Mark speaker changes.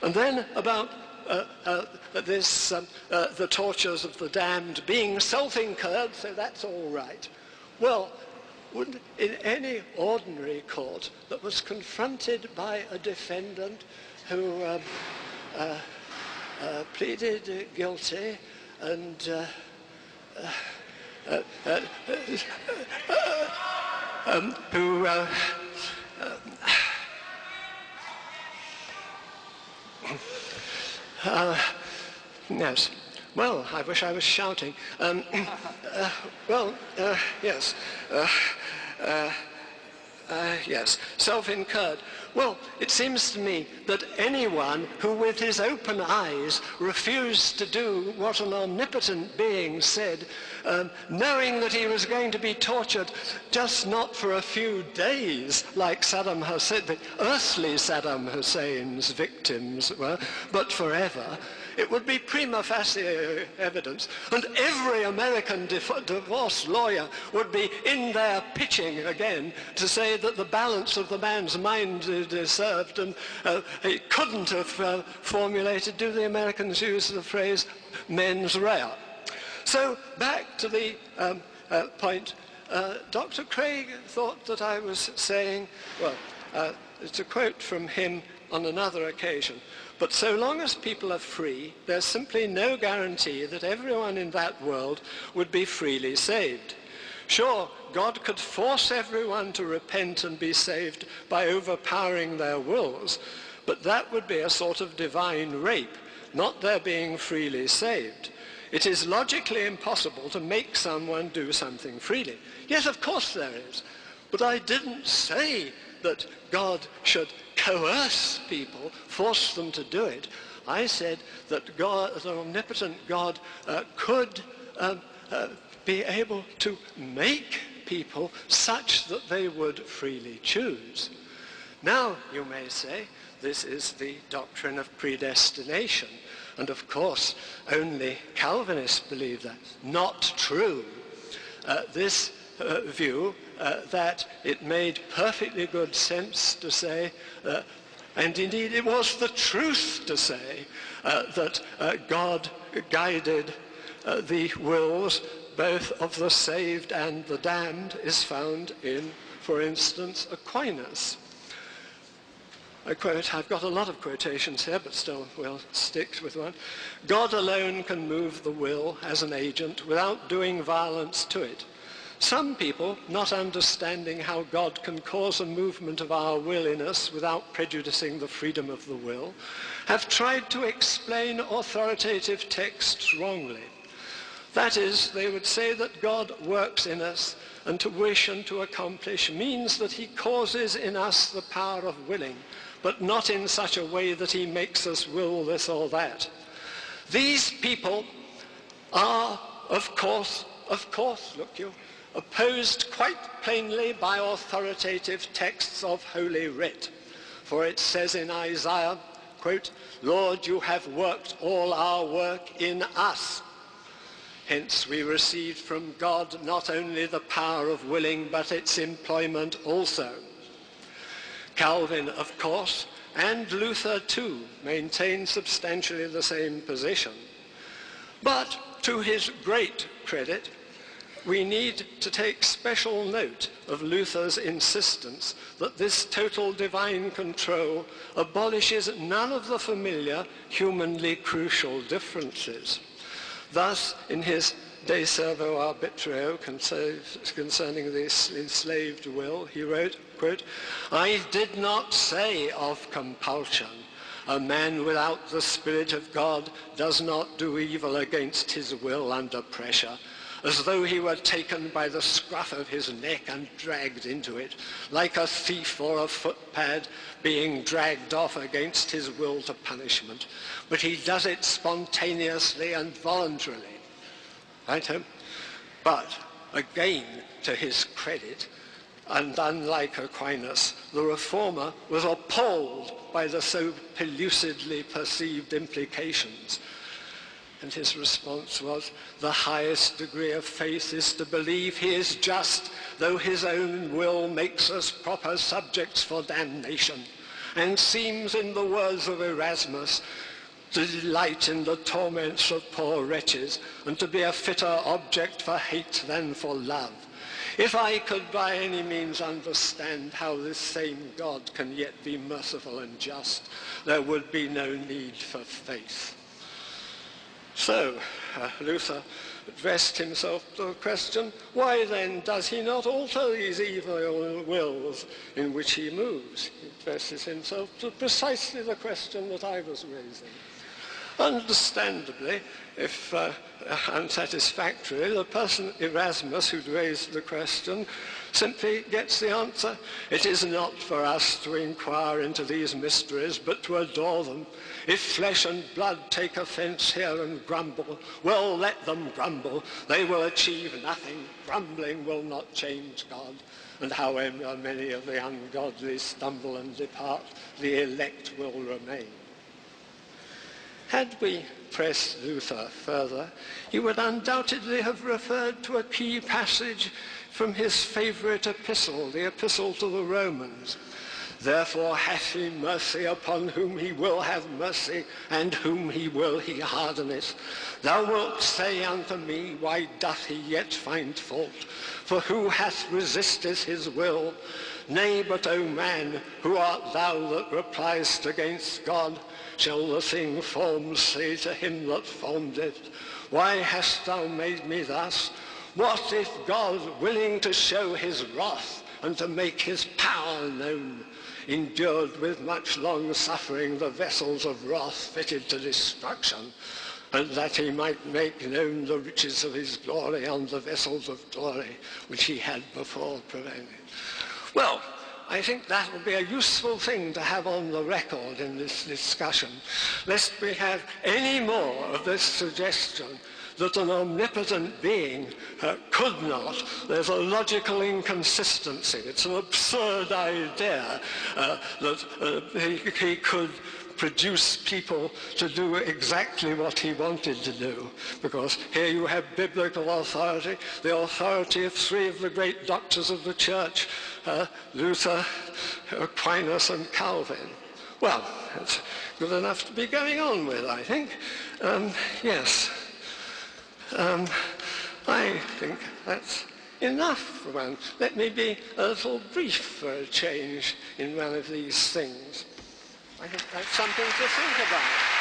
Speaker 1: And then about the tortures of the damned being self-incurred, so that's all right. Well, in any ordinary court that was confronted by a defendant who pleaded guilty and who yes. Well, I wish I was shouting. Yes. Yes, self-incurred. Well, it seems to me that anyone who with his open eyes refused to do what an omnipotent being said, knowing that he was going to be tortured just not for a few days, like Saddam Hussein, the earthly Saddam Hussein's victims were, but forever, it would be prima facie evidence, and every American divorce lawyer would be in there pitching again to say that the balance of the man's mind deserved, and he couldn't have formulated, do the Americans use the phrase, mens rea? So back to the point, Dr. Craig thought that I was saying, well, it's a quote from him on another occasion, but so long as people are free, there's simply no guarantee that everyone in that world would be freely saved. Sure, God could force everyone to repent and be saved by overpowering their wills, but that would be a sort of divine rape, not their being freely saved. It is logically impossible to make someone do something freely. Yes, of course there is, but I didn't say that God should coerce people, force them to do it. I said that God, the omnipotent God, could be able to make people such that they would freely choose. Now, you may say, this is the doctrine of predestination. And of course, only Calvinists believe that. Not true. This view that it made perfectly good sense to say, and indeed it was the truth to say, that God guided the wills both of the saved and the damned is found in, for instance, Aquinas. I quote, I've got a lot of quotations here, but still we'll stick with one. God alone can move the will as an agent without doing violence to it. Some people, not understanding how God can cause a movement of our will in us without prejudicing the freedom of the will, have tried to explain authoritative texts wrongly. That is, they would say that God works in us, and to wish and to accomplish means that he causes in us the power of willing, but not in such a way that he makes us will this or that. These people are, of course, look you, opposed quite plainly by authoritative texts of Holy Writ. For it says in Isaiah, quote, Lord, you have worked all our work in us. Hence we received from God not only the power of willing, but its employment also. Calvin, of course, and Luther too, maintain substantially the same position. But to his great credit, we need to take special note of Luther's insistence that this total divine control abolishes none of the familiar, humanly crucial differences. Thus, in his De Servo Arbitrio concerning the enslaved will, he wrote, quote, I did not say of compulsion. A man without the Spirit of God does not do evil against his will under pressure, as though he were taken by the scruff of his neck and dragged into it, like a thief or a footpad being dragged off against his will to punishment. But he does it spontaneously and voluntarily. Right? But, again, to his credit, and unlike Aquinas, the reformer was appalled by the so pellucidly perceived implications. And his response was, the highest degree of faith is to believe he is just, though his own will makes us proper subjects for damnation. and seems, in the words of Erasmus, to delight in the torments of poor wretches, and to be a fitter object for hate than for love. If I could by any means understand how this same God can yet be merciful and just, there would be no need for faith. So, Luther addressed himself to the question, why then does he not alter these evil wills in which he moves? He addresses himself to precisely the question that I was raising. Understandably, if unsatisfactory, the person Erasmus who'd raised the question simply gets the answer, it is not for us to inquire into these mysteries, but to adore them. If flesh and blood take offense here and grumble, well, let them grumble. They will achieve nothing. Grumbling will not change God. And however many of the ungodly stumble and depart, the elect will remain. Had we pressed Luther further, he would undoubtedly have referred to a key passage from his favourite epistle, the Epistle to the Romans. Therefore hath he mercy upon whom he will have mercy, and whom he will he hardeneth. Thou wilt say unto me, why doth he yet find fault? For who hath resisted his will? Nay, but, O man, who art thou that repliest against God? Shall the thing formed say to him that formed it, why hast thou made me thus? What if God, willing to show his wrath and to make his power known, endured with much long suffering the vessels of wrath fitted to destruction, and that he might make known the riches of his glory on the vessels of glory which he had before prevented? Well, I think that will be a useful thing to have on the record in this discussion, lest we have any more of this suggestion that an omnipotent being could not. There's a logical inconsistency. It's an absurd idea that he could produce people to do exactly what he wanted to do, because here you have biblical authority, the authority of three of the great doctors of the church, Luther, Aquinas, and Calvin. Well, that's good enough to be going on with, I think. Yes. I think that's enough for one. Let me be a little brief for a change in one of these things. I think that's something to think about.